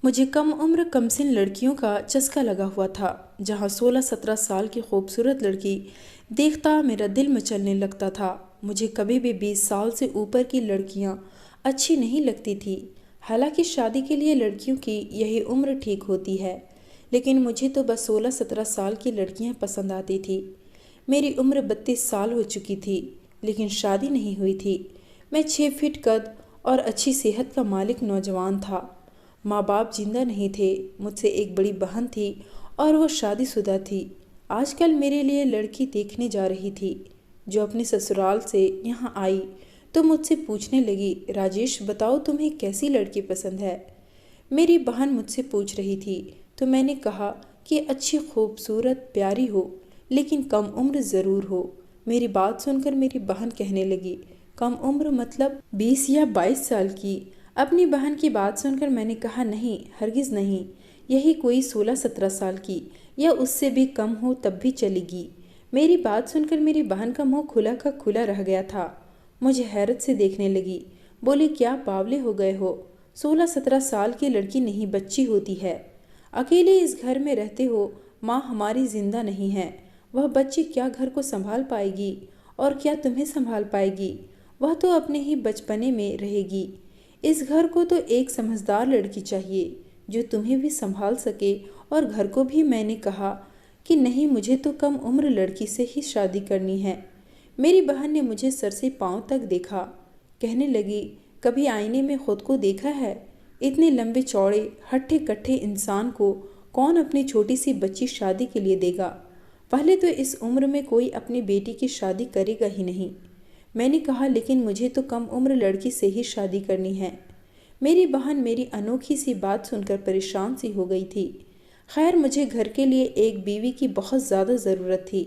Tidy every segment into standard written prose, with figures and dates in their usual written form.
मुझे कम उम्र कमसिन लड़कियों का चस्का लगा हुआ था। जहाँ 16-17 साल की खूबसूरत लड़की देखता मेरा दिल मचलने लगता था। मुझे कभी भी 20 साल से ऊपर की लड़कियाँ अच्छी नहीं लगती थी। हालांकि शादी के लिए लड़कियों की यही उम्र ठीक होती है, लेकिन मुझे तो बस 16-17 साल की लड़कियाँ पसंद आती थी। मेरी उम्र 32 साल हो चुकी थी, लेकिन शादी नहीं हुई थी। मैं 6 फीट कद और अच्छी सेहत का मालिक नौजवान था। माँ बाप जिंदा नहीं थे। मुझसे एक बड़ी बहन थी और वो शादीशुदा थी। आजकल मेरे लिए लड़की देखने जा रही थी, जो अपने ससुराल से यहाँ आई तो मुझसे पूछने लगी, राजेश बताओ तुम्हें कैसी लड़की पसंद है। मेरी बहन मुझसे पूछ रही थी तो मैंने कहा कि अच्छी खूबसूरत प्यारी हो, लेकिन कम उम्र ज़रूर हो। मेरी बात सुनकर मेरी बहन कहने लगी, कम उम्र मतलब 20 या 22 साल की। अपनी बहन की बात सुनकर मैंने कहा, नहीं हरगिज़ नहीं, यही कोई 16-17 साल की या उससे भी कम हो तब भी चलेगी। मेरी बात सुनकर मेरी बहन का मुंह खुला का खुला रह गया था। मुझे हैरत से देखने लगी। बोली, क्या बावले हो गए हो? 16-17 साल की लड़की नहीं बच्ची होती है। अकेले इस घर में रहते हो। माँ हमारी जिंदा नहीं है। वह बच्ची क्या घर को संभाल पाएगी और क्या तुम्हें संभाल पाएगी? वह तो अपने ही बचपने में रहेगी। इस घर को तो एक समझदार लड़की चाहिए जो तुम्हें भी संभाल सके और घर को भी। मैंने कहा कि नहीं, मुझे तो कम उम्र लड़की से ही शादी करनी है। मेरी बहन ने मुझे सर से पांव तक देखा। कहने लगी, कभी आईने में खुद को देखा है? इतने लंबे चौड़े हट्ठे कट्ठे इंसान को कौन अपनी छोटी सी बच्ची शादी के लिए देगा? पहले तो इस उम्र में कोई अपनी बेटी की शादी करेगा ही नहीं। मैंने कहा, लेकिन मुझे तो कम उम्र लड़की से ही शादी करनी है। मेरी बहन मेरी अनोखी सी बात सुनकर परेशान सी हो गई थी। खैर, मुझे घर के लिए एक बीवी की बहुत ज़्यादा ज़रूरत थी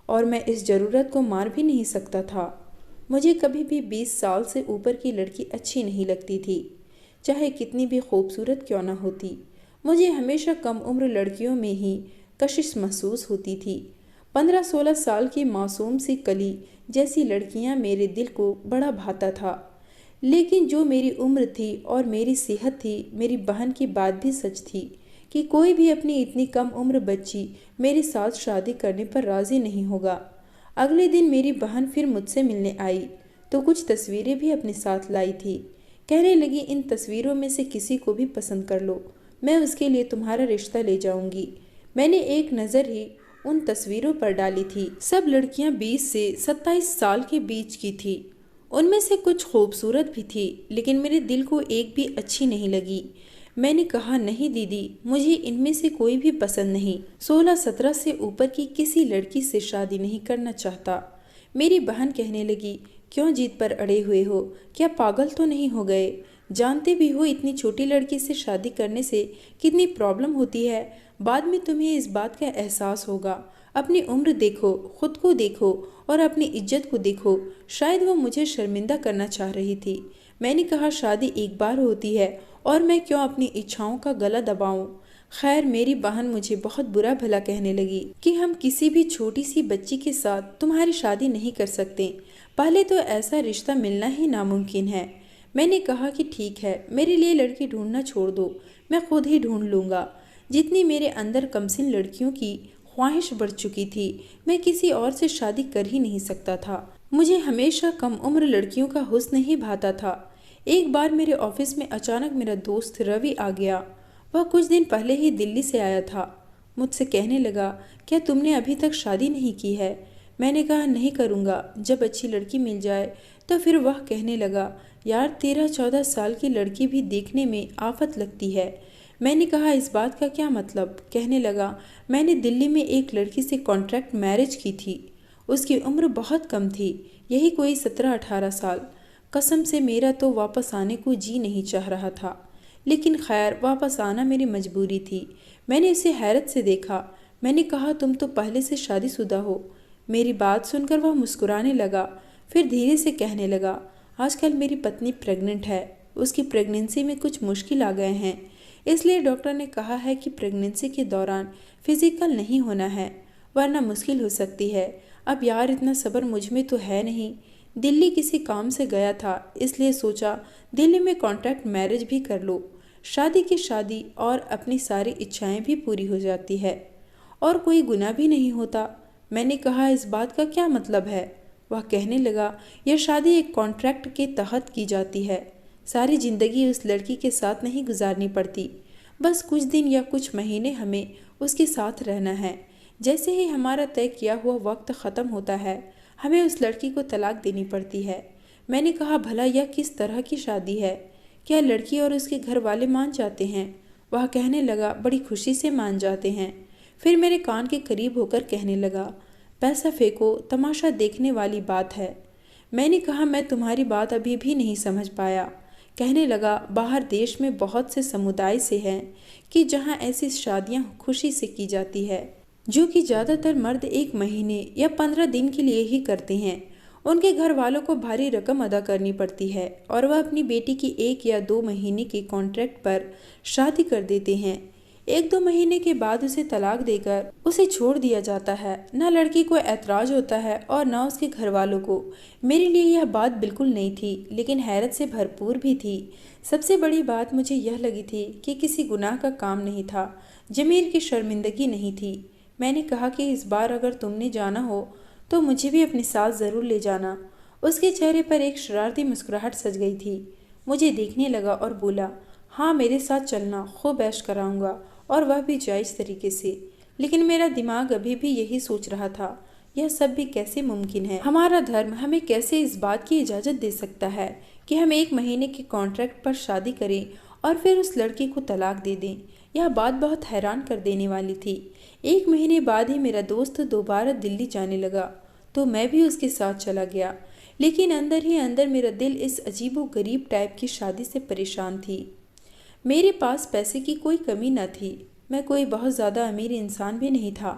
और मैं इस ज़रूरत को मार भी नहीं सकता था। मुझे कभी भी 20 साल से ऊपर की लड़की अच्छी नहीं लगती थी, चाहे कितनी भी खूबसूरत क्यों न होती। मुझे हमेशा कम उम्र लड़कियों में ही कशिश महसूस होती थी। 15-16 साल की मासूम सी कली जैसी लड़कियां मेरे दिल को बड़ा भाता था। लेकिन जो मेरी उम्र थी और मेरी सेहत थी, मेरी बहन की बात भी सच थी कि कोई भी अपनी इतनी कम उम्र बच्ची मेरे साथ शादी करने पर राज़ी नहीं होगा। अगले दिन मेरी बहन फिर मुझसे मिलने आई तो कुछ तस्वीरें भी अपने साथ लाई थी। कहने लगी, इन तस्वीरों में से किसी को भी पसंद कर लो, मैं उसके लिए तुम्हारा रिश्ता ले जाऊंगी। मैंने एक नज़र ही उन तस्वीरों पर डाली थी। सब लड़कियां 20 से 27 साल के बीच की थी। उनमें से कुछ खूबसूरत भी थी, लेकिन मेरे दिल को एक भी अच्छी नहीं लगी। मैंने कहा, नहीं दीदी, मुझे इनमें से कोई भी पसंद नहीं। 16-17 से ऊपर की किसी लड़की से शादी नहीं करना चाहता। मेरी बहन कहने लगी, क्यों जिद पर अड़े हुए हो? क्या पागल तो नहीं हो गए? जानते भी हो इतनी छोटी लड़की से शादी करने से कितनी प्रॉब्लम होती है। बाद में तुम्हें इस बात का एहसास होगा। अपनी उम्र देखो, खुद को देखो और अपनी इज्जत को देखो। शायद वो मुझे शर्मिंदा करना चाह रही थी। मैंने कहा, शादी एक बार होती है और मैं क्यों अपनी इच्छाओं का गला दबाऊं? खैर, मेरी बहन मुझे बहुत बुरा भला कहने लगी कि हम किसी भी छोटी सी बच्ची के साथ तुम्हारी शादी नहीं कर सकते। पहले तो ऐसा रिश्ता मिलना ही नामुमकिन है। मैंने कहा कि ठीक है, मेरे लिए लड़की ढूंढना छोड़ दो, मैं खुद ही ढूंढ लूँगा। जितनी मेरे अंदर कमसिन लड़कियों की ख्वाहिश बढ़ चुकी थी, मैं किसी और से शादी कर ही नहीं सकता था। मुझे हमेशा कम उम्र लड़कियों का हुस्न ही भाता था। एक बार मेरे ऑफिस में अचानक मेरा दोस्त रवि आ गया। वह कुछ दिन पहले ही दिल्ली से आया था। मुझसे कहने लगा, क्या तुमने अभी तक शादी नहीं की है? मैंने कहा, नहीं करूँगा, जब अच्छी लड़की मिल जाए। तो फिर वह कहने लगा, यार 13-14 साल की लड़की भी देखने में आफत लगती है। मैंने कहा, इस बात का क्या मतलब? कहने लगा, मैंने दिल्ली में एक लड़की से कॉन्ट्रैक्ट मैरिज की थी। उसकी उम्र बहुत कम थी, यही कोई 17-18 साल। कसम से मेरा तो वापस आने को जी नहीं चाह रहा था, लेकिन खैर वापस आना मेरी मजबूरी थी। मैंने उसे हैरत से देखा। मैंने कहा, तुम तो पहले से शादीशुदा हो। मेरी बात सुनकर वह मुस्कुराने लगा। फिर धीरे से कहने लगा, आजकल मेरी पत्नी प्रेग्नेंट है। उसकी प्रेगनेंसी में कुछ मुश्किल आ गए हैं, इसलिए डॉक्टर ने कहा है कि प्रेगनेंसी के दौरान फिजिकल नहीं होना है, वरना मुश्किल हो सकती है। अब यार, इतना सब्र मुझ में तो है नहीं। दिल्ली किसी काम से गया था, इसलिए सोचा दिल्ली में कॉन्ट्रैक्ट मैरिज भी कर लो। शादी की शादी और अपनी सारी इच्छाएं भी पूरी हो जाती है और कोई गुनाह भी नहीं होता। मैंने कहा, इस बात का क्या मतलब है? वह कहने लगा, यह शादी एक कॉन्ट्रैक्ट के तहत की जाती है। सारी जिंदगी उस लड़की के साथ नहीं गुजारनी पड़ती, बस कुछ दिन या कुछ महीने हमें उसके साथ रहना है। जैसे ही हमारा तय किया हुआ वक्त ख़त्म होता है, हमें उस लड़की को तलाक देनी पड़ती है। मैंने कहा, भला यह किस तरह की शादी है? क्या लड़की और उसके घर वाले मान जाते हैं? वह कहने लगा, बड़ी खुशी से मान जाते हैं। फिर मेरे कान के करीब होकर कहने लगा, पैसा फेंको, तमाशा देखने वाली बात है। मैंने कहा, मैं तुम्हारी बात अभी भी नहीं समझ पाया। कहने लगा, बाहर देश में बहुत से समुदाय से हैं कि जहाँ ऐसी शादियाँ खुशी से की जाती है, जो कि ज़्यादातर मर्द 1 महीने या 15 दिन के लिए ही करते हैं। उनके घर वालों को भारी रकम अदा करनी पड़ती है और वह अपनी बेटी की 1 या 2 महीने के कॉन्ट्रैक्ट पर शादी कर देते हैं। 1-2 महीने के बाद उसे तलाक देकर उसे छोड़ दिया जाता है। न लड़की को ऐतराज होता है और न उसके घर वालों को। मेरे लिए यह बात बिल्कुल नई थी, लेकिन हैरत से भरपूर भी थी। सबसे बड़ी बात मुझे यह लगी थी कि किसी गुनाह का काम नहीं था, ज़मीर की शर्मिंदगी नहीं थी। मैंने कहा कि इस बार अगर तुमने जाना हो तो मुझे भी अपने साथ ज़रूर ले जाना। उसके चेहरे पर एक शरारती मुस्कुराहट सज गई थी। मुझे देखने लगा और बोला, हाँ, मेरे साथ चलना, खूब ऐश कराऊंगा, और वह भी जायज़ तरीके से। लेकिन मेरा दिमाग अभी भी यही सोच रहा था, यह सब भी कैसे मुमकिन है? हमारा धर्म हमें कैसे इस बात की इजाज़त दे सकता है कि हम 1 महीने के कॉन्ट्रैक्ट पर शादी करें और फिर उस लड़की को तलाक दे दें? यह बात बहुत हैरान कर देने वाली थी। 1 महीने बाद ही मेरा दोस्त दोबारा दिल्ली जाने लगा, तो मैं भी उसके साथ चला गया। लेकिन अंदर ही अंदर मेरा दिल इस अजीबो-गरीब टाइप की शादी से परेशान थी। मेरे पास पैसे की कोई कमी न थी, मैं कोई बहुत ज़्यादा अमीर इंसान भी नहीं था,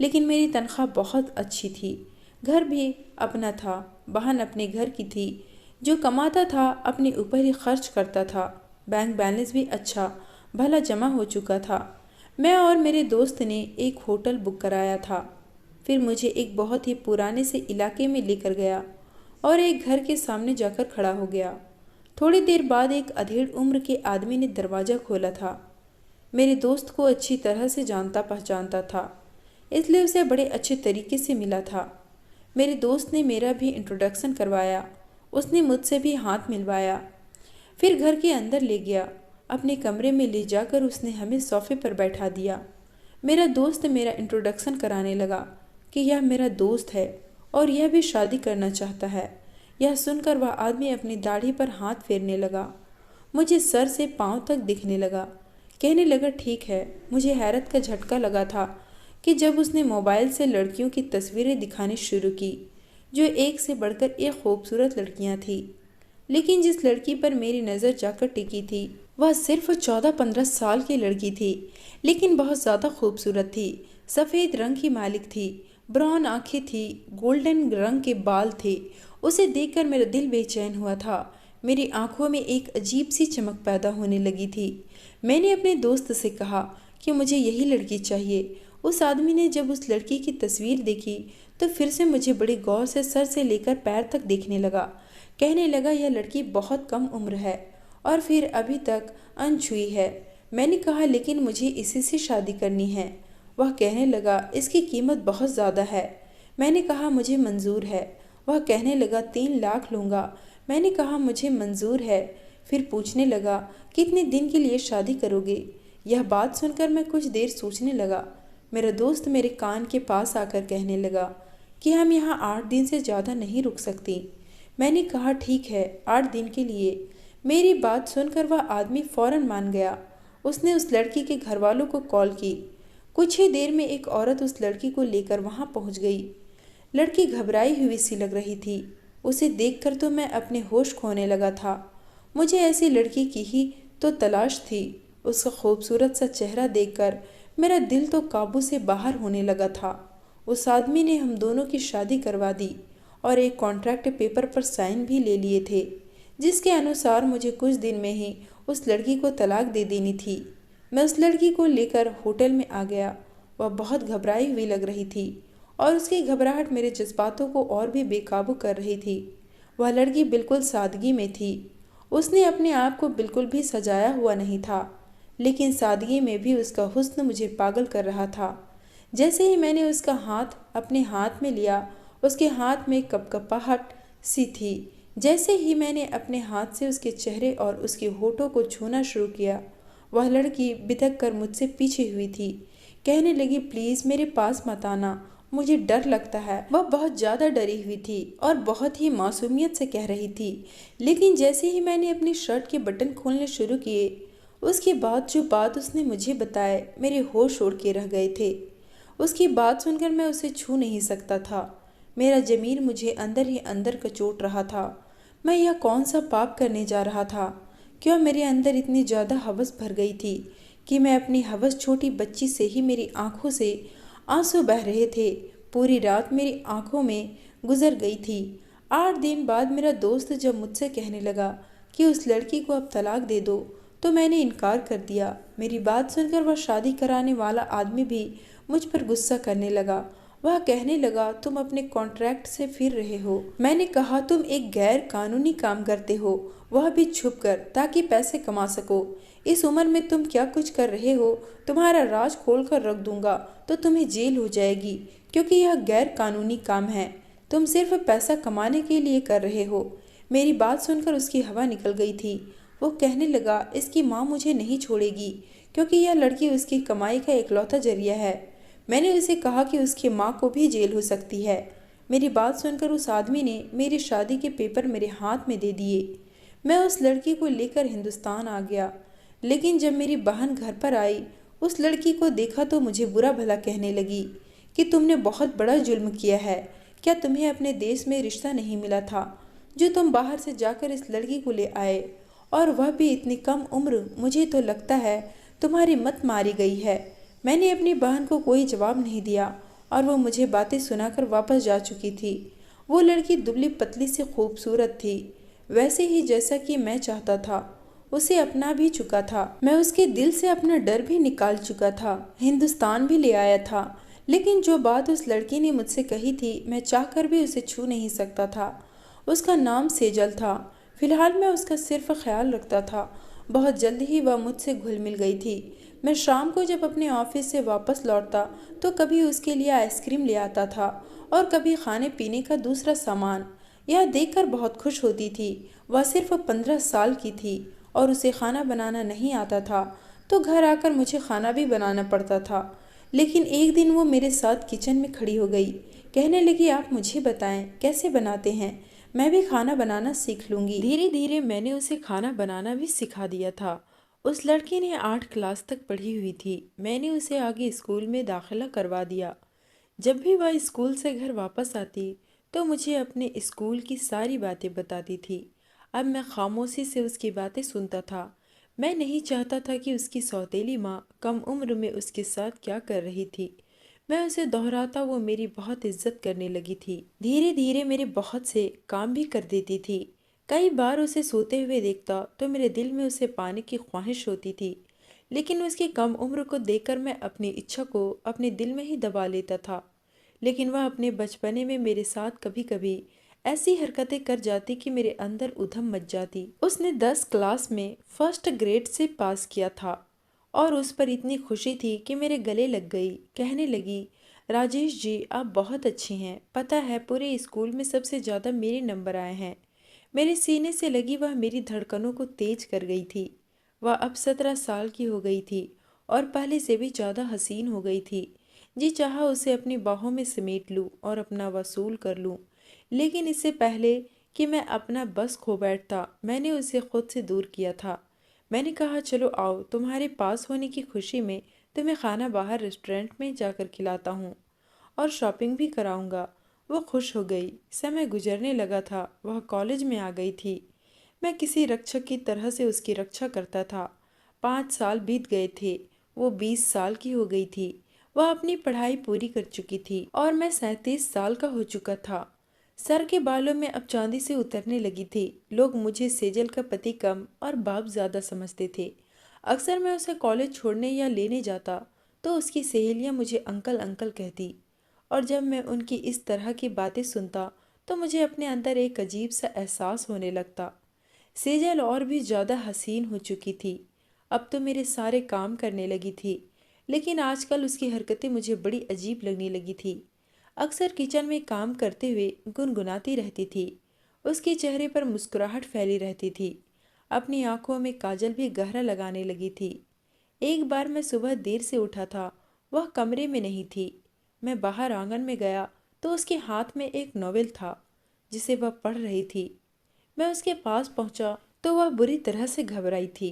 लेकिन मेरी तनख्वाह बहुत अच्छी थी। घर भी अपना था, बहन अपने घर की थी। जो कमाता था अपने ऊपर ही खर्च करता था। बैंक बैलेंस भी अच्छा भला जमा हो चुका था। मैं और मेरे दोस्त ने एक होटल बुक कराया था। फिर मुझे एक बहुत ही पुराने से इलाके में लेकर गया और एक घर के सामने जाकर खड़ा हो गया। थोड़ी देर बाद एक अधेड़ उम्र के आदमी ने दरवाज़ा खोला था। मेरे दोस्त को अच्छी तरह से जानता पहचानता था, इसलिए उसे बड़े अच्छे तरीके से मिला था। मेरे दोस्त ने मेरा भी इंट्रोडक्शन करवाया, उसने मुझसे भी हाथ मिलवाया। फिर घर के अंदर ले गया। अपने कमरे में ले जाकर उसने हमें सोफे पर बैठा दिया। मेरा दोस्त मेरा इंट्रोडक्शन कराने लगा कि यह मेरा दोस्त है और यह भी शादी करना चाहता है। यह सुनकर वह आदमी अपनी दाढ़ी पर हाथ फेरने लगा। मुझे सर से पांव तक दिखने लगा। कहने लगा, ठीक है। मुझे हैरत का झटका लगा था कि जब उसने मोबाइल से लड़कियों की तस्वीरें दिखानी शुरू की, जो एक से बढ़कर एक खूबसूरत लड़कियां थीं। लेकिन जिस लड़की पर मेरी नज़र जाकर टिकी थी, वह सिर्फ 14-15 साल की लड़की थी, लेकिन बहुत ज़्यादा खूबसूरत थी। सफ़ेद रंग की मालिक थी, ब्राउन आँखें थी, गोल्डन रंग के बाल थे। उसे देखकर मेरा दिल बेचैन हुआ था। मेरी आंखों में एक अजीब सी चमक पैदा होने लगी थी। मैंने अपने दोस्त से कहा कि मुझे यही लड़की चाहिए। उस आदमी ने जब उस लड़की की तस्वीर देखी तो फिर से मुझे बड़ी गौर से सर से लेकर पैर तक देखने लगा। कहने लगा, यह लड़की बहुत कम उम्र है और फिर अभी तक अनछुई है। मैंने कहा, लेकिन मुझे इसी से शादी करनी है। वह कहने लगा, इसकी कीमत बहुत ज़्यादा है। मैंने कहा, मुझे मंजूर है। वह कहने लगा, 3 लाख लूँगा। मैंने कहा, मुझे मंजूर है। फिर पूछने लगा, कितने दिन के लिए शादी करोगे? यह बात सुनकर मैं कुछ देर सोचने लगा। मेरा दोस्त मेरे कान के पास आकर कहने लगा कि हम यहाँ 8 दिन से ज़्यादा नहीं रुक सकती। मैंने कहा, ठीक है, 8 दिन के लिए। मेरी बात सुनकर वह आदमी फौरन मान गया। उसने उस लड़की के घर वालों को कॉल की। कुछ ही देर में एक औरत उस लड़की को लेकर वहाँ पहुँच गई। लड़की घबराई हुई सी लग रही थी। उसे देखकर तो मैं अपने होश खोने लगा था। मुझे ऐसी लड़की की ही तो तलाश थी। उसका खूबसूरत सा चेहरा देखकर मेरा दिल तो काबू से बाहर होने लगा था। उस आदमी ने हम दोनों की शादी करवा दी और एक कॉन्ट्रैक्ट पेपर पर साइन भी ले लिए थे, जिसके अनुसार मुझे कुछ दिन में ही उस लड़की को तलाक दे देनी थी। मैं उस लड़की को लेकर होटल में आ गया। वह बहुत घबराई हुई लग रही थी और उसकी घबराहट मेरे जज्बातों को और भी बेकाबू कर रही थी। वह लड़की बिल्कुल सादगी में थी। उसने अपने आप को बिल्कुल भी सजाया हुआ नहीं था, लेकिन सादगी में भी उसका हुस्न मुझे पागल कर रहा था। जैसे ही मैंने उसका हाथ अपने हाथ में लिया, उसके हाथ में कपकपाहट सी थी। जैसे ही मैंने अपने हाथ से उसके चेहरे और उसके होठों को छूना शुरू किया, वह लड़की बिदक कर मुझसे पीछे हुई थी। कहने लगी, प्लीज़ मेरे पास मत आना, मुझे डर लगता है। वह बहुत ज़्यादा डरी हुई थी और बहुत ही मासूमियत से कह रही थी। लेकिन जैसे ही मैंने अपनी शर्ट के बटन खोलने शुरू किए, उसके बाद जो बात उसने मुझे बताए, मेरे होश उड़ के रह गए थे। उसकी बात सुनकर मैं उसे छू नहीं सकता था। मेरा ज़मीर मुझे अंदर ही अंदर कचोट रहा था। मैं यह कौन सा पाप करने जा रहा था? क्यों मेरे अंदर इतनी ज़्यादा हवस भर गई थी कि मैं अपनी हवस छोटी बच्ची से ही मेरी आंखों से आंसू बह रहे थे। पूरी रात मेरी आंखों में गुजर गई थी। 8 दिन बाद मेरा दोस्त जब मुझसे कहने लगा कि उस लड़की को अब तलाक दे दो, तो मैंने इनकार कर दिया। मेरी बात सुनकर वह शादी कराने वाला आदमी भी मुझ पर गुस्सा करने लगा। वह कहने लगा, तुम अपने कॉन्ट्रैक्ट से फिर रहे हो। मैंने कहा, तुम एक गैर कानूनी काम करते हो, वह भी छुप कर, ताकि पैसे कमा सको। इस उम्र में तुम क्या कुछ कर रहे हो? तुम्हारा राज खोल कर रख दूंगा तो तुम्हें जेल हो जाएगी, क्योंकि यह गैर कानूनी काम है। तुम सिर्फ पैसा कमाने के लिए कर रहे हो। मेरी बात सुनकर उसकी हवा निकल गई थी। वो कहने लगा, इसकी माँ मुझे नहीं छोड़ेगी, क्योंकि यह लड़की उसकी कमाई का इकलौता जरिया है। मैंने उसे कहा कि उसकी माँ को भी जेल हो सकती है। मेरी बात सुनकर उस आदमी ने मेरी शादी के पेपर मेरे हाथ में दे दिए। मैं उस लड़की को लेकर हिंदुस्तान आ गया। लेकिन जब मेरी बहन घर पर आई, उस लड़की को देखा तो मुझे बुरा भला कहने लगी कि तुमने बहुत बड़ा जुल्म किया है। क्या तुम्हें अपने देश में रिश्ता नहीं मिला था जो तुम बाहर से जाकर इस लड़की को ले आए, और वह भी इतनी कम उम्र? मुझे तो लगता है तुम्हारी मत मारी गई है। मैंने अपनी बहन को कोई जवाब नहीं दिया और वो मुझे बातें सुनाकर वापस जा चुकी थी। वो लड़की दुबली पतली से खूबसूरत थी, वैसे ही जैसा कि मैं चाहता था। उसे अपना भी चुका था। मैं उसके दिल से अपना डर भी निकाल चुका था, हिंदुस्तान भी ले आया था। लेकिन जो बात उस लड़की ने मुझसे कही थी, मैं चाहकर भी उसे छू नहीं सकता था। उसका नाम सेजल था। फिलहाल मैं उसका सिर्फ ख्याल रखता था। बहुत जल्द ही वह मुझसे घुल मिल गई थी। मैं शाम को जब अपने ऑफिस से वापस लौटता तो कभी उसके लिए आइसक्रीम ले आता था और कभी खाने पीने का दूसरा सामान। यह देखकर बहुत खुश होती थी। वह सिर्फ 15 साल की थी और उसे खाना बनाना नहीं आता था, तो घर आकर मुझे खाना भी बनाना पड़ता था। लेकिन एक दिन वो मेरे साथ किचन में खड़ी हो गई। कहने लगी, आप मुझे बताएं कैसे बनाते हैं, मैं भी खाना बनाना सीख लूंगी। धीरे धीरे मैंने उसे खाना बनाना भी सिखा दिया था। उस लड़की ने 8 क्लास तक पढ़ी हुई थी। मैंने उसे आगे स्कूल में दाखिला करवा दिया। जब भी वह स्कूल से घर वापस आती तो मुझे अपने स्कूल की सारी बातें बताती थी। अब मैं खामोशी से उसकी बातें सुनता था। मैं नहीं चाहता था कि उसकी सौतेली माँ कम उम्र में उसके साथ क्या कर रही थी। मैं उसे दोहराता, वो मेरी बहुत इज्जत करने लगी थी। धीरे धीरे मेरे बहुत से काम भी कर देती थी। कई बार उसे सोते हुए देखता तो मेरे दिल में उसे पाने की ख्वाहिश होती थी। लेकिन उसकी कम उम्र को देखकर मैं अपनी इच्छा को अपने दिल में ही दबा लेता था। लेकिन वह अपने बचपने में मेरे साथ कभी कभी ऐसी हरकतें कर जाती कि मेरे अंदर उधम मच जाती। उसने 10 क्लास में फर्स्ट ग्रेड से पास किया था और उस पर इतनी खुशी थी कि मेरे गले लग गई। कहने लगी, राजेश जी आप बहुत अच्छी हैं, पता है पूरे स्कूल में सबसे ज़्यादा मेरे नंबर आए हैं। मेरे सीने से लगी वह मेरी धड़कनों को तेज कर गई थी। वह अब 17 साल की हो गई थी और पहले से भी ज़्यादा हसीन हो गई थी। जी चाहा उसे अपनी बाहों में समेट लूं और अपना वसूल कर लूं, लेकिन इससे पहले कि मैं अपना बस खो बैठता, मैंने उसे खुद से दूर किया था। मैंने कहा, चलो आओ, तुम्हारे पास होने की खुशी में तुम्हें खाना बाहर रेस्टोरेंट में जाकर खिलाता हूँ और शॉपिंग भी कराऊंगा। वो खुश हो गई। समय गुजरने लगा था। वह कॉलेज में आ गई थी। मैं किसी रक्षक की तरह से उसकी रक्षा करता था। 5 साल बीत गए थे। वो 20 साल की हो गई थी। वह अपनी पढ़ाई पूरी कर चुकी थी और मैं 37 साल का हो चुका था। सर के बालों में अब चांदी से उतरने लगी थी। लोग मुझे सेजल का पति कम और बाप ज्यादा समझते थे। अक्सर मैं उसे कॉलेज छोड़ने या लेने जाता तो उसकी सहेलियां मुझे अंकल अंकल कहती, और जब मैं उनकी इस तरह की बातें सुनता तो मुझे अपने अंदर एक अजीब सा एहसास होने लगता, सेजल और भी ज़्यादा हसीन हो चुकी थी। अब तो मेरे सारे काम करने लगी थी, लेकिन आजकल उसकी हरकतें मुझे बड़ी अजीब लगने लगी थी। अक्सर किचन में काम करते हुए गुनगुनाती रहती थी। उसके चेहरे पर मुस्कुराहट फैली रहती थी। अपनी आंखों में काजल भी गहरा लगाने लगी थी। एक बार मैं सुबह देर से उठा था, वह कमरे में नहीं थी। मैं बाहर आंगन में गया तो उसके हाथ में एक नॉवेल था जिसे वह पढ़ रही थी। मैं उसके पास पहुंचा तो वह बुरी तरह से घबराई थी।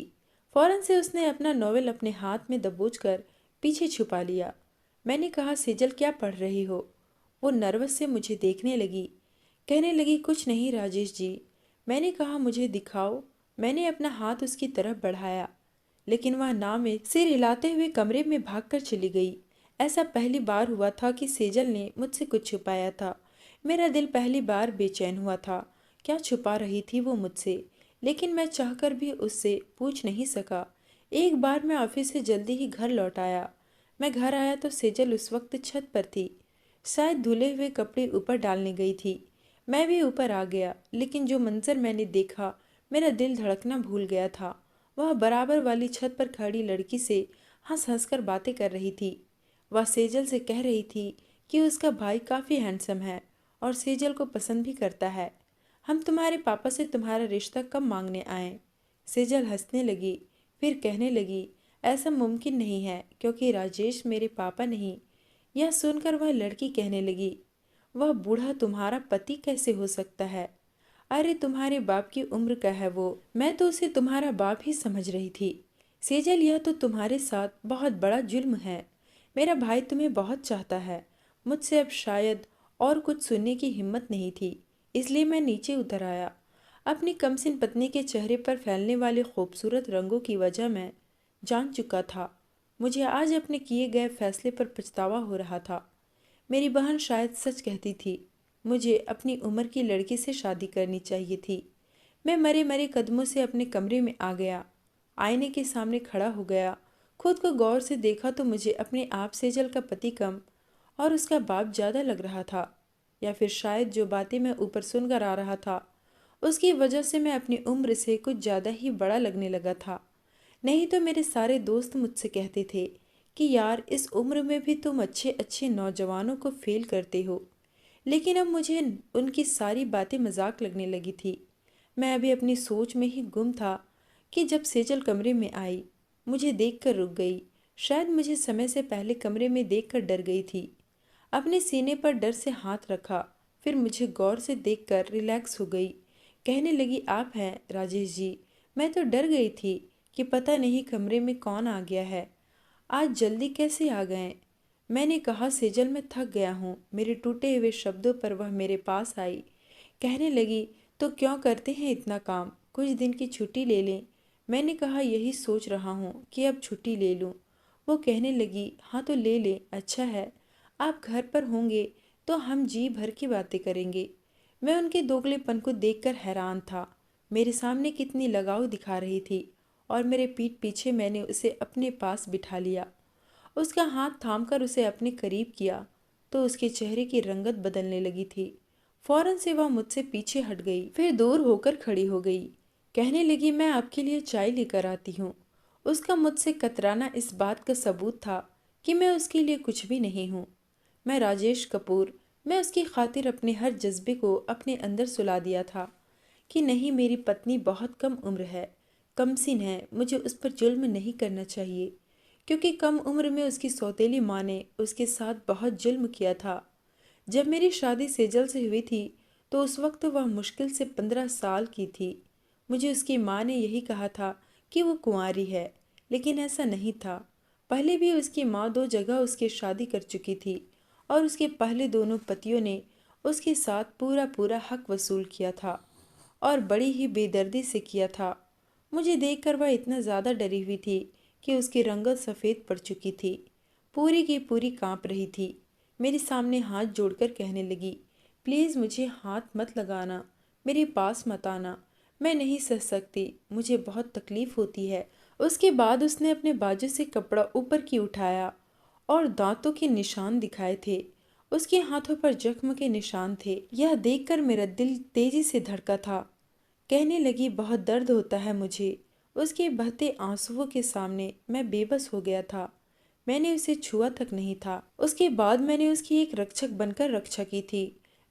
फौरन से उसने अपना नॉवेल अपने हाथ में दबोचकर पीछे छुपा लिया। मैंने कहा, सेजल क्या पढ़ रही हो? वो नर्वस से मुझे देखने लगी। कहने लगी, कुछ नहीं राजेश जी। मैंने कहा, मुझे दिखाओ। मैंने अपना हाथ उसकी तरफ बढ़ाया, लेकिन वह ना में सिर हिलाते हुए कमरे में भागकर चली गई। ऐसा पहली बार हुआ था कि सेजल ने मुझसे कुछ छुपाया था। मेरा दिल पहली बार बेचैन हुआ था। क्या छुपा रही थी वो मुझसे? लेकिन मैं चाहकर भी उससे पूछ नहीं सका। एक बार मैं ऑफिस से जल्दी ही घर लौट आया। मैं घर आया तो सेजल उस वक्त छत पर थी। शायद धुले हुए कपड़े ऊपर डालने गई थी। मैं भी ऊपर आ गया, लेकिन जो मंजर मैंने देखा, मेरा दिल धड़कना भूल गया था। वह बराबर वाली छत पर खड़ी लड़की से हंस हंस कर बातें कर रही थी। वह सेजल से कह रही थी कि उसका भाई काफ़ी हैंडसम है और सेजल को पसंद भी करता है। हम तुम्हारे पापा से तुम्हारा रिश्ता कब मांगने आए? सेजल हंसने लगी, फिर कहने लगी, ऐसा मुमकिन नहीं है क्योंकि राजेश मेरे पापा नहीं। यह सुनकर वह लड़की कहने लगी, वह बूढ़ा तुम्हारा पति कैसे हो सकता है? अरे तुम्हारे बाप की उम्र का है वो। मैं तो उसे तुम्हारा बाप ही समझ रही थी। सेजल, यह तो तुम्हारे साथ बहुत बड़ा जुल्म है। मेरा भाई तुम्हें बहुत चाहता है। मुझसे अब शायद और कुछ सुनने की हिम्मत नहीं थी, इसलिए मैं नीचे उतर आया। अपनी कमसिन पत्नी के चेहरे पर फैलने वाले खूबसूरत रंगों की वजह मैं जान चुका था। मुझे आज अपने किए गए फैसले पर पछतावा हो रहा था। मेरी बहन शायद सच कहती थी। मुझे अपनी उम्र की लड़की से शादी करनी चाहिए थी। मैं मरे मरे कदमों से अपने कमरे में आ गया। आईने के सामने खड़ा हो गया। खुद को गौर से देखा तो मुझे अपने आप सेजल का पति कम और उसका बाप ज़्यादा लग रहा था। या फिर शायद जो बातें मैं ऊपर सुनकर आ रहा था, उसकी वजह से मैं अपनी उम्र से कुछ ज़्यादा ही बड़ा लगने लगा था। नहीं तो मेरे सारे दोस्त मुझसे कहते थे कि यार, इस उम्र में भी तुम अच्छे अच्छे नौजवानों को फेल करते हो। लेकिन अब मुझे उनकी सारी बातें मजाक लगने लगी थी। मैं अभी अपनी सोच में ही गुम था कि जब सेजल कमरे में आई, मुझे देखकर रुक गई। शायद मुझे समय से पहले कमरे में देखकर डर गई थी। अपने सीने पर डर से हाथ रखा, फिर मुझे गौर से देखकर रिलैक्स हो गई। कहने लगी, आप हैं राजेश जी। मैं तो डर गई थी कि पता नहीं कमरे में कौन आ गया है। आज जल्दी कैसे आ गए? मैंने कहा, सेजल मैं थक गया हूँ। मेरे टूटे हुए शब्दों पर वह मेरे पास आई। कहने लगी, तो क्यों करते हैं इतना काम? कुछ दिन की छुट्टी ले लें। मैंने कहा, यही सोच रहा हूँ कि अब छुट्टी ले लूँ। वो कहने लगी, हाँ तो ले लें, अच्छा है। आप घर पर होंगे तो हम जी भर की बातें करेंगे। मैं उनके दोगलेपन को देखकर हैरान था। मेरे सामने कितनी लगाव दिखा रही थी और मेरे पीठ पीछे मैंने उसे अपने पास बिठा लिया। उसका हाथ थामकर उसे अपने करीब किया तो उसके चेहरे की रंगत बदलने लगी थी। फौरन से वह मुझसे पीछे हट गई, फिर दूर होकर खड़ी हो गई। कहने लगी, मैं आपके लिए चाय लेकर आती हूँ। उसका मुझसे कतराना इस बात का सबूत था कि मैं उसके लिए कुछ भी नहीं हूँ। मैं राजेश कपूर, मैं उसकी खातिर अपने हर जज्बे को अपने अंदर सुला दिया था कि नहीं, मेरी पत्नी बहुत कम उम्र है, कमसिन है, मुझे उस पर जुल्म नहीं करना चाहिए। क्योंकि कम उम्र में उसकी सौतेली माँ ने उसके साथ बहुत जुल्म किया था। जब मेरी शादी सेजल से हुई थी तो उस वक्त वह मुश्किल से 15 साल की थी। मुझे उसकी माँ ने यही कहा था कि वो कुंवारी है, लेकिन ऐसा नहीं था। पहले भी उसकी माँ 2 जगह उसकी शादी कर चुकी थी और उसके पहले दोनों पतियों ने उसके साथ पूरा पूरा हक वसूल किया था और बड़ी ही बेदर्दी से किया था। मुझे देखकर वह इतना ज़्यादा डरी हुई थी कि उसकी रंगत सफ़ेद पड़ चुकी थी। पूरी की पूरी कांप रही थी। मेरे सामने हाथ जोड़कर कहने लगी, प्लीज़ मुझे हाथ मत लगाना, मेरे पास मत आना, मैं नहीं सह सकती, मुझे बहुत तकलीफ़ होती है। उसके बाद उसने अपने बाजू से कपड़ा ऊपर की उठाया और दांतों के निशान दिखाए थे। उसके हाथों पर जख्म के निशान थे। यह देखकर मेरा दिल तेजी से धड़का था। कहने लगी, बहुत दर्द होता है मुझे। उसके बहते आंसुओं के सामने मैं बेबस हो गया था। मैंने उसे छुआ तक नहीं था। उसके बाद मैंने उसकी एक रक्षक बनकर रक्षा की थी।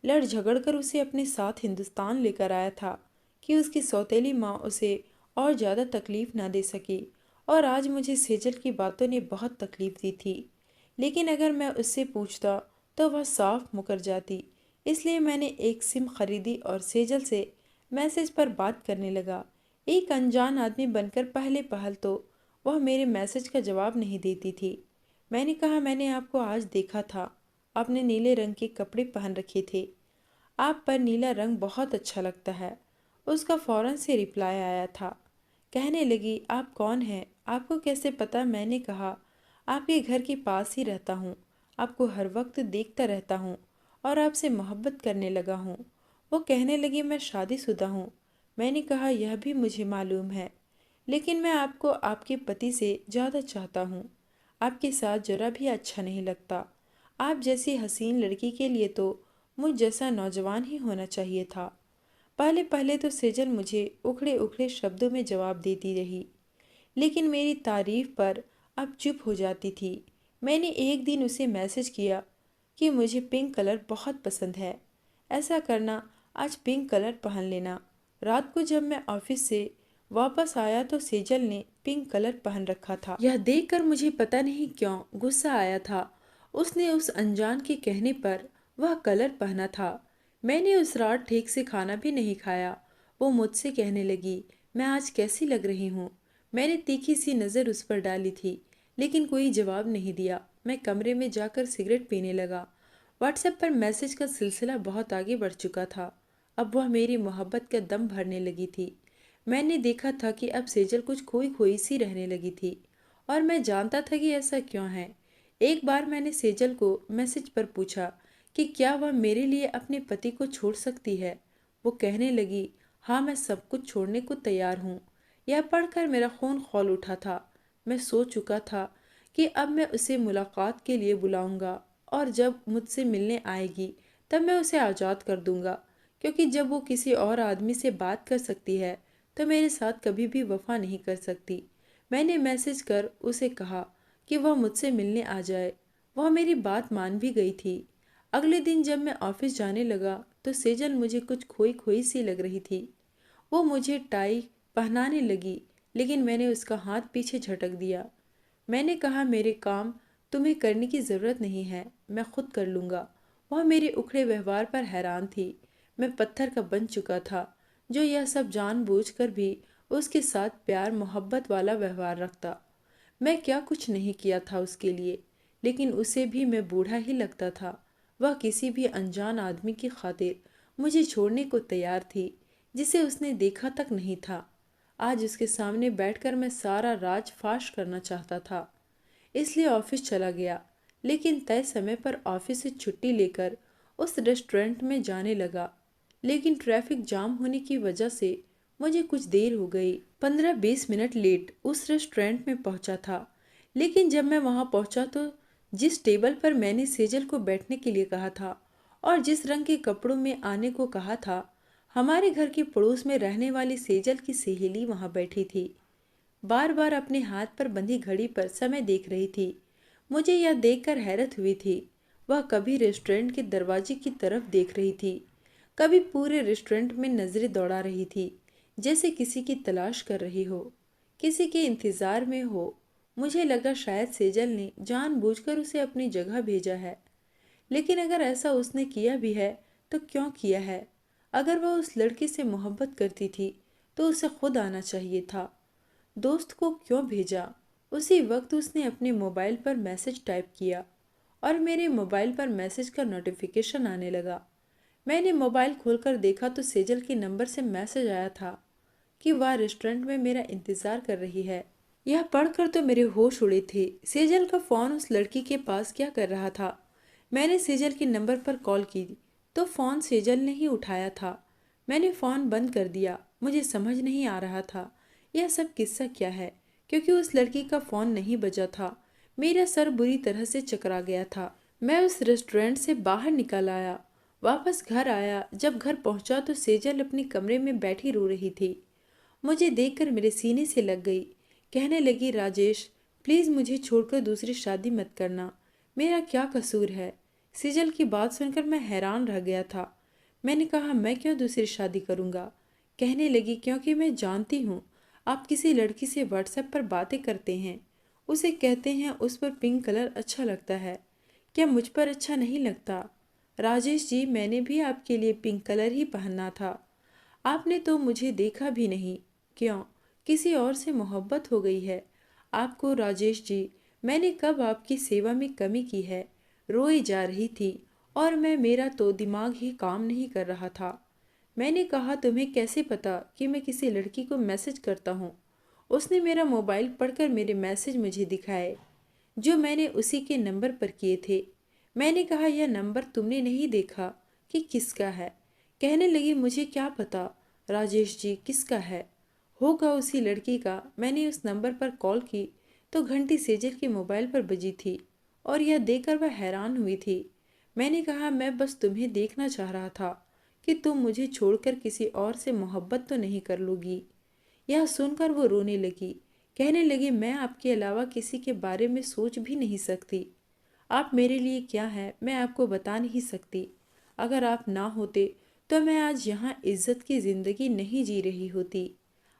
लड़ झगड़ कर उसे अपने साथ हिंदुस्तान लेकर आया था कि उसकी सौतेली माँ उसे और ज़्यादा तकलीफ ना दे सकी। और आज मुझे सेजल की बातों ने बहुत तकलीफ दी थी, लेकिन अगर मैं उससे पूछता तो वह साफ मुकर जाती। इसलिए मैंने एक सिम खरीदी और सेजल से मैसेज पर बात करने लगा। एक अनजान आदमी बनकर पहले पहल तो वह मेरे मैसेज का जवाब नहीं देती थी। मैंने कहा, मैंने आपको आज देखा था, आपने नीले रंग के कपड़े पहन रखे थे, आप पर नीला रंग बहुत अच्छा लगता है। उसका फौरन से रिप्लाई आया था। कहने लगी, आप कौन हैं, आपको कैसे पता। मैंने कहा, आपके घर के पास ही रहता हूँ, आपको हर वक्त देखता रहता हूँ और आपसे मोहब्बत करने लगा हूँ। वो कहने लगी, मैं शादीशुदा हूँ। मैंने कहा, यह भी मुझे मालूम है, लेकिन मैं आपको आपके पति से ज़्यादा चाहता हूँ। आपके साथ जरा भी अच्छा नहीं लगता। आप जैसी हसीन लड़की के लिए तो मुझ जैसा नौजवान ही होना चाहिए था। पहले पहले तो सेजल मुझे उखड़े उखड़े शब्दों में जवाब देती रही, लेकिन मेरी तारीफ पर अब चुप हो जाती थी। मैंने एक दिन उसे मैसेज किया कि मुझे पिंक कलर बहुत पसंद है, ऐसा करना, आज पिंक कलर पहन लेना। रात को जब मैं ऑफिस से वापस आया तो सेजल ने पिंक कलर पहन रखा था। यह देखकर मुझे पता नहीं क्यों गुस्सा आया था। उसने उस अनजान के कहने पर वह कलर पहना था। मैंने उस रात ठीक से खाना भी नहीं खाया। वो मुझसे कहने लगी, मैं आज कैसी लग रही हूँ। मैंने तीखी सी नज़र उस पर डाली थी, लेकिन कोई जवाब नहीं दिया। मैं कमरे में जाकर सिगरेट पीने लगा। व्हाट्सएप पर मैसेज का सिलसिला बहुत आगे बढ़ चुका था। अब वह मेरी मोहब्बत का दम भरने लगी थी। मैंने देखा था कि अब सेजल कुछ खोई खोई सी रहने लगी थी, और मैं जानता था कि ऐसा क्यों है। एक बार मैंने सेजल को मैसेज पर पूछा कि क्या वह मेरे लिए अपने पति को छोड़ सकती है। वो कहने लगी, हाँ, मैं सब कुछ छोड़ने को तैयार हूँ। यह पढ़कर मेरा खून खौल उठा था। मैं सोच चुका था कि अब मैं उसे मुलाकात के लिए बुलाऊंगा, और जब मुझसे मिलने आएगी तब मैं उसे आज़ाद कर दूंगा, क्योंकि जब वो किसी और आदमी से बात कर सकती है तो मेरे साथ कभी भी वफा नहीं कर सकती। मैंने मैसेज कर उसे कहा कि वह मुझसे मिलने आ जाए। वह मेरी बात मान भी गई थी। अगले दिन जब मैं ऑफिस जाने लगा तो सेजल मुझे कुछ खोई खोई सी लग रही थी। वो मुझे टाई पहनाने लगी, लेकिन मैंने उसका हाथ पीछे झटक दिया। मैंने कहा, मेरे काम तुम्हें करने की ज़रूरत नहीं है, मैं खुद कर लूँगा। वह मेरे उखड़े व्यवहार पर हैरान थी। मैं पत्थर का बन चुका था, जो यह सब जानबूझकर भी उसके साथ प्यार मोहब्बत वाला व्यवहार रखता। मैं क्या कुछ नहीं किया था उसके लिए, लेकिन उसे भी मैं बूढ़ा ही लगता था। वह किसी भी अनजान आदमी की खातिर मुझे छोड़ने को तैयार थी, जिसे उसने देखा तक नहीं था। आज उसके सामने बैठकर मैं सारा राज फाश करना चाहता था, इसलिए ऑफिस चला गया। लेकिन तय समय पर ऑफिस से छुट्टी लेकर उस रेस्टोरेंट में जाने लगा, लेकिन ट्रैफिक जाम होने की वजह से मुझे कुछ देर हो गई। 15-20 मिनट लेट उस रेस्टोरेंट में पहुंचा था। लेकिन जब मैं वहां पहुंचा तो जिस टेबल पर मैंने सेजल को बैठने के लिए कहा था और जिस रंग के कपड़ों में आने को कहा था, हमारे घर के पड़ोस में रहने वाली सेजल की सहेली वहां बैठी थी। बार बार अपने हाथ पर बंधी घड़ी पर समय देख रही थी। मुझे यह देखकर हैरत हुई थी। वह कभी रेस्टोरेंट के दरवाजे की तरफ देख रही थी, कभी पूरे रेस्टोरेंट में नजरें दौड़ा रही थी, जैसे किसी की तलाश कर रही हो, किसी के इंतजार में हो। मुझे लगा शायद सेजल ने जानबूझकर उसे अपनी जगह भेजा है, लेकिन अगर ऐसा उसने किया भी है तो क्यों किया है। अगर वह उस लड़के से मोहब्बत करती थी तो उसे खुद आना चाहिए था। दोस्त को क्यों भेजा। उसी वक्त उसने अपने मोबाइल पर मैसेज टाइप किया और मेरे मोबाइल पर मैसेज का नोटिफिकेशन आने लगा। मैंने मोबाइल खोलकर देखा तो सेजल के नंबर से मैसेज आया था कि वह रेस्टोरेंट में मेरा इंतजार कर रही है। यह पढ़कर तो मेरे होश उड़े थे। सेजल का फोन उस लड़की के पास क्या कर रहा था। मैंने सेजल के नंबर पर कॉल की तो फोन सेजल ने ही उठाया था। मैंने फोन बंद कर दिया। मुझे समझ नहीं आ रहा था यह सब किस्सा क्या है, क्योंकि उस लड़की का फोन नहीं बजा था। मेरा सर बुरी तरह से चकरा गया था। मैं उस रेस्टोरेंट से बाहर निकल आया। वापस घर आया। जब घर पहुंचा तो सेजल अपने कमरे में बैठी रो रही थी। मुझे देखकर मेरे सीने से लग गई। कहने लगी, राजेश प्लीज़ मुझे छोड़कर दूसरी शादी मत करना। मेरा क्या कसूर है? सेजल की बात सुनकर मैं हैरान रह गया था। मैंने कहा, मैं क्यों दूसरी शादी करूँगा? कहने लगी, क्योंकि मैं जानती हूँ आप किसी लड़की से व्हाट्सएप पर बातें करते हैं। उसे कहते हैं उस पर पिंक कलर अच्छा लगता है। क्या मुझ पर अच्छा नहीं लगता? राजेश जी, मैंने भी आपके लिए पिंक कलर ही पहनना था। आपने तो मुझे देखा भी नहीं। क्यों? किसी और से मोहब्बत हो गई है आपको? राजेश जी, मैंने कब आपकी सेवा में कमी की है? रोई जा रही थी और मेरा तो दिमाग ही काम नहीं कर रहा था। मैंने कहा, तुम्हें कैसे पता कि मैं किसी लड़की को मैसेज करता हूँ? उसने मेरा मोबाइल पढ़कर मेरे मैसेज मुझे दिखाए जो मैंने उसी के नंबर पर किए थे। मैंने कहा, यह नंबर तुमने नहीं देखा कि किसका है? कहने लगी, मुझे क्या पता राजेश जी किसका है, होगा उसी लड़की का। मैंने उस नंबर पर कॉल की तो घंटी सेजल के मोबाइल पर बजी थी और यह देखकर वह हैरान हुई थी। मैंने कहा, मैं बस तुम्हें देखना चाह रहा था कि तुम मुझे छोड़कर किसी और से मोहब्बत तो नहीं कर लोगी। यह सुनकर वो रोने लगी। कहने लगी, मैं आपके अलावा किसी के बारे में सोच भी नहीं सकती। आप मेरे लिए क्या है मैं आपको बता नहीं सकती। अगर आप ना होते तो मैं आज यहाँ इज्जत की ज़िंदगी नहीं जी रही होती।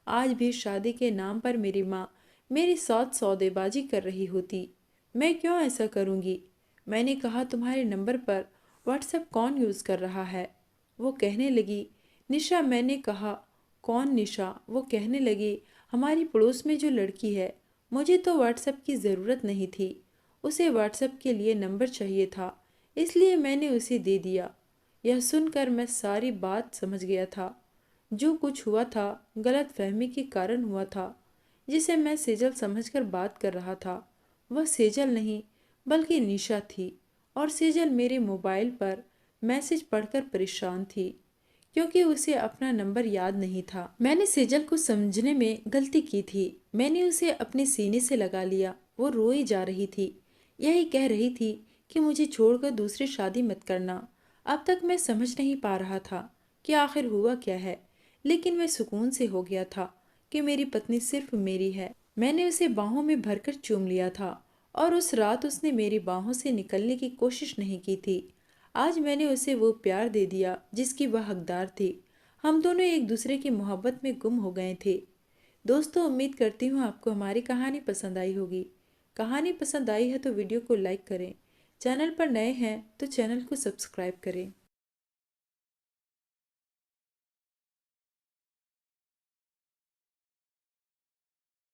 आज भी शादी के नाम पर मेरी माँ मेरे साथ सौदेबाजी कर रही होती। मैं क्यों ऐसा करूँगी? मैंने कहा, तुम्हारे नंबर पर व्हाट्सएप कौन यूज़ कर रहा है? वो कहने लगी, निशा। मैंने कहा, कौन निशा? वो कहने लगी, हमारी पड़ोस में जो लड़की है। मुझे तो व्हाट्सएप की ज़रूरत नहीं थी, उसे व्हाट्सएप के लिए नंबर चाहिए था, इसलिए मैंने उसे दे दिया। यह सुनकर मैं सारी बात समझ गया था। जो कुछ हुआ था गलत फहमी के कारण हुआ था। जिसे मैं सेजल समझकर बात कर रहा था वह सेजल नहीं बल्कि निशा थी। और सेजल मेरे मोबाइल पर मैसेज पढ़कर परेशान थी क्योंकि उसे अपना नंबर याद नहीं था। मैंने सेजल को समझने में गलती की थी। मैंने उसे अपने सीने से लगा लिया। वो रोई जा रही थी, यही कह रही थी कि मुझे छोड़कर दूसरी शादी मत करना। अब तक मैं समझ नहीं पा रहा था कि आखिर हुआ क्या है, लेकिन मैं सुकून से हो गया था कि मेरी पत्नी सिर्फ मेरी है। मैंने उसे बाहों में भरकर चूम लिया था और उस रात उसने मेरी बाहों से निकलने की कोशिश नहीं की थी। आज मैंने उसे वो प्यार दे दिया जिसकी वह हकदार थी। हम दोनों एक दूसरे की मोहब्बत में गुम हो गए थे। दोस्तों, उम्मीद करती हूँ आपको हमारी कहानी पसंद आई होगी। कहानी पसंद आई है तो वीडियो को लाइक करें। चैनल पर नए हैं तो चैनल को सब्सक्राइब करें।